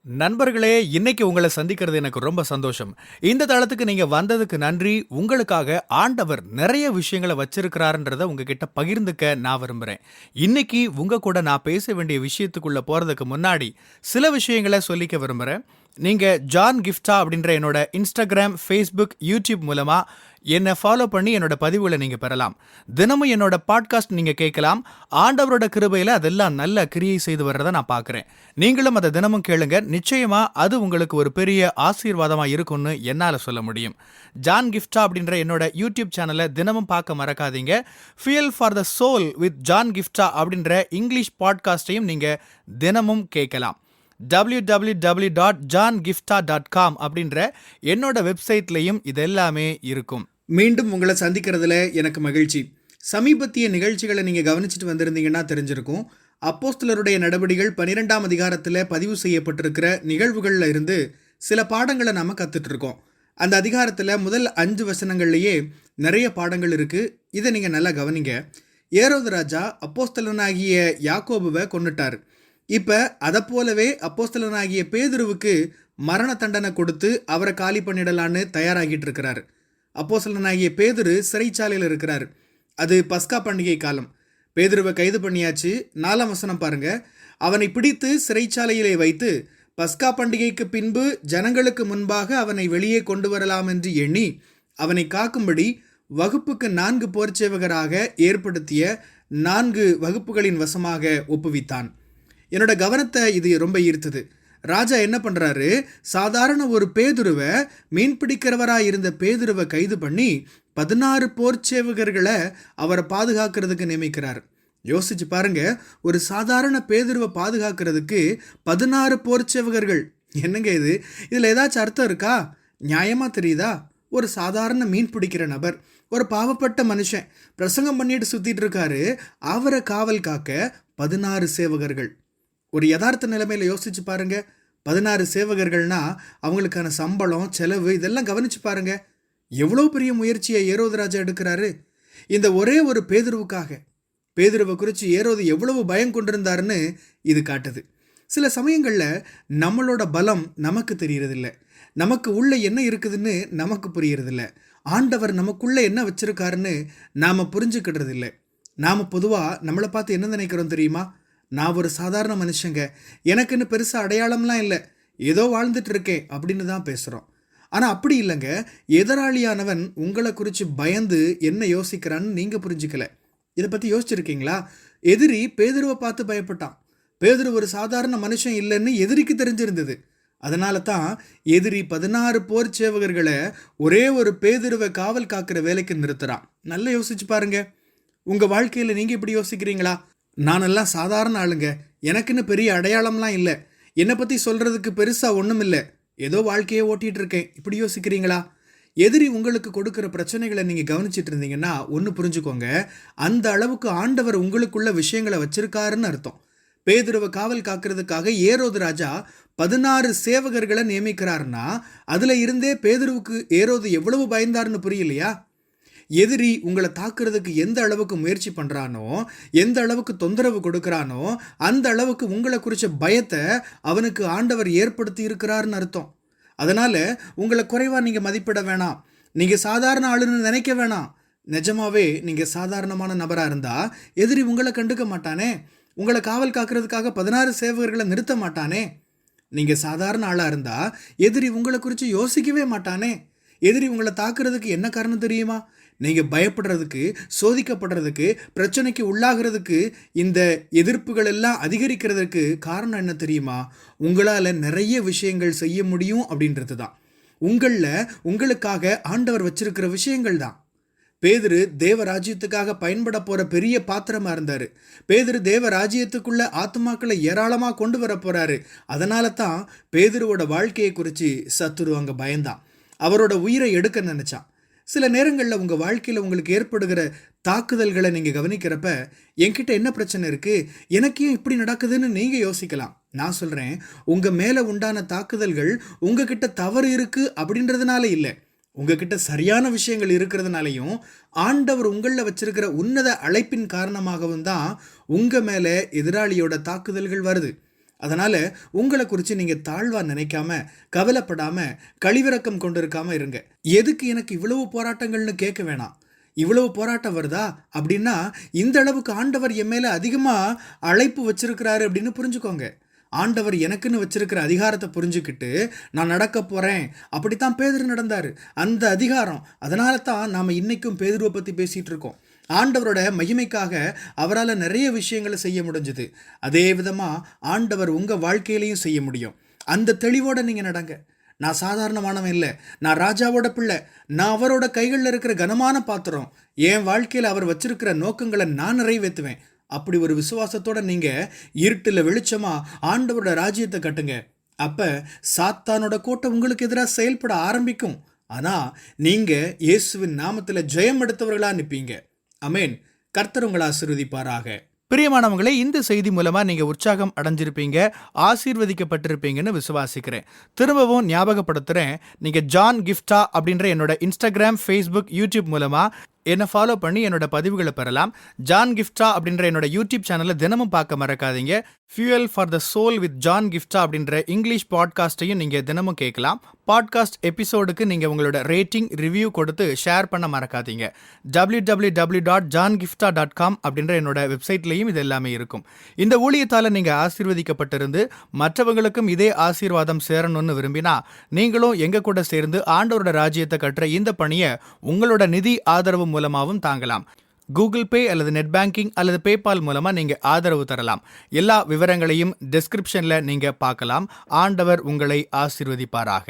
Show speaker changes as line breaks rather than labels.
நண்பர்களே, இன்னைக்கு உங்கள சந்திக்கிறது எனக்கு ரொம்ப சந்தோஷம். இந்த தளத்துக்கு நீங்க வந்ததுக்கு நன்றி. உங்களுக்காக ஆண்டவர் நெறைய விஷயங்கள வச்சிருக்கிறாருன்றத உங்ககிட்ட பகிர்ந்துக்க நான் விரும்புறேன். இன்னைக்கு உங்க கூட நான் பேச வேண்டிய விஷயத்துக்குள்ள போறதுக்கு முன்னாடி, சில விஷயங்கள சொல்லிக்க விரும்புறேன். நீங்க ஜான் கிஃப்டா அப்படின்ற என்னோட Instagram, Facebook, YouTube மூலமா என்ன ஃபாலோ பண்ணி என்னோட பதிவுகள நீங்க பெறலாம். தினமும் என்னோட பாட்காஸ்ட் நீங்க கேட்கலாம். ஆண்டவரோட கிருபையில அதெல்லாம் நல்ல கிரியை செய்து வர்றத நான் பார்க்கிறேன். நீங்களும் அத தினமும் கேளுங்க. நிச்சயமா அது உங்களுக்கு ஒரு பெரிய ஆசீர்வாதமா இருக்கும்னு என்னால சொல்ல முடியும். ஜான் கிஃப்டா அப்படின்ற என்னோட யூடியூப் சேனலை தினமும் பார்க்க மறக்காதீங்க. Fuel for the soul with John Gifta அப்படின்ற இங்கிலீஷ் பாட்காஸ்டையும் நீங்க தினமும் கேட்கலாம். www.johngifta.com அப்படின்ற என்னோட வெப்சைட்லையும் இதெல்லாமே இருக்கும். மீண்டும் உங்களை சந்திக்கிறதுல எனக்கு மகிழ்ச்சி. சமீபத்திய நிகழ்ச்சிகளை நீங்க கவனிச்சுட்டு வந்திருந்தீங்கன்னா தெரிஞ்சிருக்கும். அப்போஸ்தலருடைய நடபடிகள் 12ஆம் அதிகாரத்தில் பதிவு செய்யப்பட்டிருக்கிற நிகழ்வுகள்ல இருந்து சில பாடங்களை நாம கத்துட்டு இருக்கோம். அந்த அதிகாரத்தில் முதல் 5 வசனங்கள்லயே நிறைய பாடங்கள் இருக்கு. இதை நீங்க நல்லா கவனிங்க. ஏரோது ராஜா அப்போஸ்தலனாகிய யாக்கோபுவை கொன்னுட்டாரு. இப்ப அதை போலவே அப்போஸ்தலனாகிய பேதுருவுக்கு மரண தண்டனை கொடுத்து அவரை காலி பண்ணிடலான்னு தயாராகிட்டு இருக்கிறாரு. அப்போஸ்தலனாகிய பேதுரு சிறைச்சாலையில் இருக்கிறாரு. அது பஸ்கா பண்டிகை காலம். பேதுருவை கைது பண்ணியாச்சு. 4ஆம் வசனம் பாருங்க. அவனை பிடித்து சிறைச்சாலையிலே வைத்து பஸ்கா பண்டிகைக்கு பின்பு ஜனங்களுக்கு முன்பாக அவனை வெளியே கொண்டு வரலாம் என்று எண்ணி அவனை காக்கும்படி வகுப்புக்கு 4 போர்ச்சேவகராக ஏற்படுத்திய 4 வகுப்புகளின் வசமாக ஒப்புவித்தான். என்னோட கவனத்தை இது ரொம்ப ஈர்த்தது. ராஜா என்ன பண்றாரு, சாதாரண ஒரு பேதுருவை, மீன் பிடிக்கிறவராக இருந்த பேதுருவை கைது பண்ணி 16 போர்ச்சேவகர்களை அவரை பாதுகாக்கிறதுக்கு நியமிக்கிறார். யோசிச்சு பாருங்க, ஒரு சாதாரண பேதுருவை பாதுகாக்கிறதுக்கு 16 போர்ச்சேவகர்கள். என்னங்க இது? இதில் ஏதாச்சும் அர்த்தம் இருக்கா? நியாயமா தெரியுதா? ஒரு சாதாரண மீன் பிடிக்கிற நபர், ஒரு பாவப்பட்ட மனுஷன் பிரசங்கம் பண்ணிட்டு சுத்திட்டு இருக்காரு. அவரை காவல் காக்க 16 சேவகர்கள். ஒரு யதார்த்த நிலைமையில யோசிச்சு பாருங்க. 16 சேவகர்கள்னா அவங்களுக்கான சம்பளம், செலவு இதெல்லாம் கவனிச்சு பாருங்க. எவ்வளோ பெரிய முயற்சியை ஏரோது ராஜா எடுக்கிறாரு இந்த ஒரே ஒரு பேதுருவுக்காக. பேதுருவை குறித்து ஏரோது எவ்வளவு பயம் கொண்டிருந்தாருன்னு இது காட்டுது. சில சமயங்களில் நம்மளோட பலம் நமக்கு தெரியறதில்ல, நமக்கு உள்ள என்ன இருக்குதுன்னு நமக்கு புரியறதில்ல, ஆண்டவர் நமக்குள்ள என்ன வச்சிருக்காருன்னு நாம் புரிஞ்சுக்கிடுறதில்ல. நாம் பொதுவாக நம்மளை பார்த்து என்ன நினைக்கிறோம் தெரியுமா? நான் ஒரு சாதாரண மனுஷங்க, எனக்குன்னு பெருசாக அடையாளம்லாம் இல்லை, ஏதோ வாழ்ந்துட்டு இருக்கேன் அப்படின்னு தான் பேசுகிறோம். ஆனால் அப்படி இல்லைங்க. எதிராளியானவன் உங்களை குறித்து பயந்து என்ன யோசிக்கிறான்னு நீங்கள் புரிஞ்சுக்கல. இதை பற்றி யோசிச்சிருக்கீங்களா? எதிரி பேதுருவை பார்த்து பயப்பட்டான். பேதுரு ஒரு சாதாரண மனுஷன் இல்லைன்னு எதிரிக்கு தெரிஞ்சிருந்தது. அதனால தான் எதிரி 16 போர் சேவகர்களை ஒரே ஒரு பேதுருவை காவல் காக்கிற வேலைக்கு நிறுத்துறான். நல்லா யோசிச்சு பாருங்க. உங்கள் வாழ்க்கையில் நீங்கள் இப்படி யோசிக்கிறீங்களா? நானெல்லாம் சாதாரண ஆளுங்க, எனக்குன்னு பெரிய அடையாளம்லாம் இல்லை, என்னை பற்றி சொல்கிறதுக்கு பெருசாக ஒன்றும் இல்லை, ஏதோ வாழ்க்கையை ஓட்டிகிட்டு இருக்கேன், இப்படி யோசிக்கிறீங்களா? எதிரி உங்களுக்கு கொடுக்குற பிரச்சனைகளை நீங்கள் கவனிச்சிட்டு இருந்தீங்கன்னா ஒன்று புரிஞ்சுக்கோங்க, அந்த அளவுக்கு ஆண்டவர் உங்களுக்குள்ள விஷயங்களை வச்சிருக்காருன்னு அர்த்தம். பேதுருவை காவல் காக்கிறதுக்காக ஏரோது ராஜா 16 சேவகர்களை நியமிக்கிறாருன்னா அதில் இருந்தே பேதுருவுக்கு ஏரோது எவ்வளவு பயந்தாருன்னு புரியலையா? எதிரி உங்களை தாக்குறதுக்கு எந்த அளவுக்கு முயற்சி பண்ணுறானோ, எந்த அளவுக்கு தொந்தரவு கொடுக்குறானோ, அந்த அளவுக்கு உங்களை குறித்த பயத்தை அவனுக்கு ஆண்டவர் ஏற்படுத்தி இருக்கிறாருன்னு அர்த்தம். அதனால் உங்களை குறைவாக நீங்கள் மதிப்பிட வேணாம், நீங்கள் சாதாரண ஆளுன்னு நினைக்க வேணாம். நிஜமாவே நீங்கள் சாதாரணமான நபராக இருந்தால் எதிரி உங்களை கண்டுக்க மாட்டானே, உங்களை காவல் காக்கிறதுக்காக 16 சேவகர்களை நிறுத்த மாட்டானே. நீங்கள் சாதாரண ஆளாக இருந்தால் எதிரி உங்களை குறித்து யோசிக்கவே மாட்டானே. எதிரி உங்களை தாக்குறதுக்கு என்ன காரணம் தெரியுமா? நீங்கள் பயப்படுறதுக்கு, சோதிக்கப்படுறதுக்கு, பிரச்சனைக்கு உள்ளாகிறதுக்கு, இந்த எதிர்ப்புகள் எல்லாம் அதிகரிக்கிறதுக்கு காரணம் என்ன தெரியுமா? உங்களால் நிறைய விஷயங்கள் செய்ய முடியும் அப்படின்றது தான். உங்களுக்காக ஆண்டவர் வச்சிருக்கிற விஷயங்கள் தான். பேதுரு தேவ ராஜ்யத்துக்காக பயன்பட போகிற பெரிய பாத்திரமாக இருந்தார். பேதுரு தேவ ராஜ்யத்துக்குள்ள ஆத்மாக்களை ஏராளமாக கொண்டு வர போகிறாரு. அதனால தான் பேதுருவோட வாழ்க்கையை குறித்து சத்துரு அங்கே பயந்தான். அவரோட உயிரை எடுக்க நினச்சான். சில நேரங்களில் உங்கள் வாழ்க்கையில் உங்களுக்கு ஏற்படுகிற தாக்குதல்களை நீங்கள் கவனிக்கிறப்ப, என்கிட்ட என்ன பிரச்சனை இருக்குது, எனக்கு ஏன் இப்படி நடக்குதுன்னு நீங்கள் யோசிக்கலாம். நான் சொல்கிறேன், உங்கள் மேலே உண்டான தாக்குதல்கள் உங்ககிட்ட தவறு இருக்குது அப்படின்றதுனால இல்லை, உங்ககிட்ட சரியான விஷயங்கள் இருக்கிறதுனாலையும் ஆண்டவர் உங்களில் வச்சிருக்கிற உன்னத அழைப்பின் காரணமாகவும் தான் உங்கள் மேலே எதிராளியோட தாக்குதல்கள் வருது. அதனால உங்களை குறித்து நீங்க தாழ்வா நினைக்காம, கவலைப்படாம, கழிவிரக்கம் கொண்டிருக்காம இருங்க. எதுக்கு எனக்கு இவ்வளவு போராட்டங்கள்னு கேட்க வேணாம். இவ்வளவு போராட்டம் வருதா அப்படின்னா இந்த அளவுக்கு ஆண்டவர் என் மேல அதிகமா அழைப்பு வச்சிருக்கிறாரு அப்படின்னு புரிஞ்சுக்கோங்க. ஆண்டவர் எனக்குன்னு வச்சிருக்கிற அதிகாரத்தை புரிஞ்சுக்கிட்டு நான் நடக்க போறேன். அப்படித்தான் பேதுரு நடந்தாரு. அந்த அதிகாரம், அதனால தான் நாம இன்னைக்கும் பேதுருவை பத்தி பேசிட்டு இருக்கோம். ஆண்டவரோட மகிமைக்காக அவரால் நிறைய விஷயங்களை செய்ய முடிஞ்சது. அதே விதமா ஆண்டவர் உங்க வாழ்க்கையிலையும் செய்ய முடியும். அந்த தெளிவோட நீங்க நடங்க. நான் சாதாரணமானவன் இல்லை, நான் ராஜாவோட பிள்ளை, நான் அவரோட கைகளில் இருக்கிற கனமான பாத்திரம், என் வாழ்க்கையில் அவர் வச்சிருக்கிற நோக்கங்களை நான் நிறைவேற்றுவேன். அப்படி ஒரு விசுவாசத்தோட நீங்க இருட்டில் வெளிச்சமா ஆண்டவரோட ராஜ்யத்தை கட்டுங்க. அப்ப சாத்தானோட கோட்டை உங்களுக்கு எதிராக செயல்பட ஆரம்பிக்கும். ஆனா நீங்க இயேசுவின் நாமத்தில் ஜெயம் எடுத்தவர்களா நிற்பீங்க. அமேன். கர்த்தர் உங்களை ஆசீர்வதிப்பாராக. பிரியமானவங்களே, இந்த செய்தி மூலமா நீங்க உற்சாகம் அடைஞ்சிருப்பீங்க, ஆசீர்வதிக்கப்பட்டிருப்பீங்கன்னு விசுவாசிக்கிறேன். திரும்பவும் ஞாபகப்படுத்துறேன், நீங்க ஜான் கிஃப்டா அப்படின்ற என்னோட இன்ஸ்டாகிராம், ஃபேஸ்புக், யூடியூப் மூலமா என்னை ஃபாலோ பண்ணி என்னோட பதிவுகளை பெறலாம். ஜான் கிஃப்டா அப்படின்ற என்னோட யூடியூப் சேனலை தினமும் பார்க்க மறக்காதீங்க. Fuel for the soul with John Gifta அப்படின்ற இங்கிலீஷ் பாட்காஸ்ட்டையும் நீங்கள் தினமும் கேட்கலாம். பாட்காஸ்ட் எபிசோடுக்கு நீங்கள் உங்களோட ரேட்டிங், ரிவ்யூ கொடுத்து ஷேர் பண்ண மறக்காதீங்க. www.johngifta.com அப்படின்ற என்னோட வெப்சைட்லையும் இது எல்லாமே இருக்கும். இந்த ஊழியத்தால் நீங்கள் ஆசீர்வதிக்கப்பட்டிருந்து மற்றவங்களுக்கும் இதே ஆசீர்வாதம் சேரணும்னு விரும்பினா நீங்களும் எங்க கூட சேர்ந்து ஆண்டவரோட ராஜ்யத்தை கட்டுற இந்த பணியை உங்களோட நிதி ஆதரவு மூலமாகவும் தாங்கலாம். கூகுள் பே அல்லது நெட் பேங்கிங் அல்லது பேபால் மூலமா நீங்க ஆதரவு தரலாம். எல்லா விவரங்களையும் டிஸ்கிரிப்ஷன்ல நீங்க பார்க்கலாம். ஆண்டவர் உங்களை ஆசீர்வதிப்பாராக.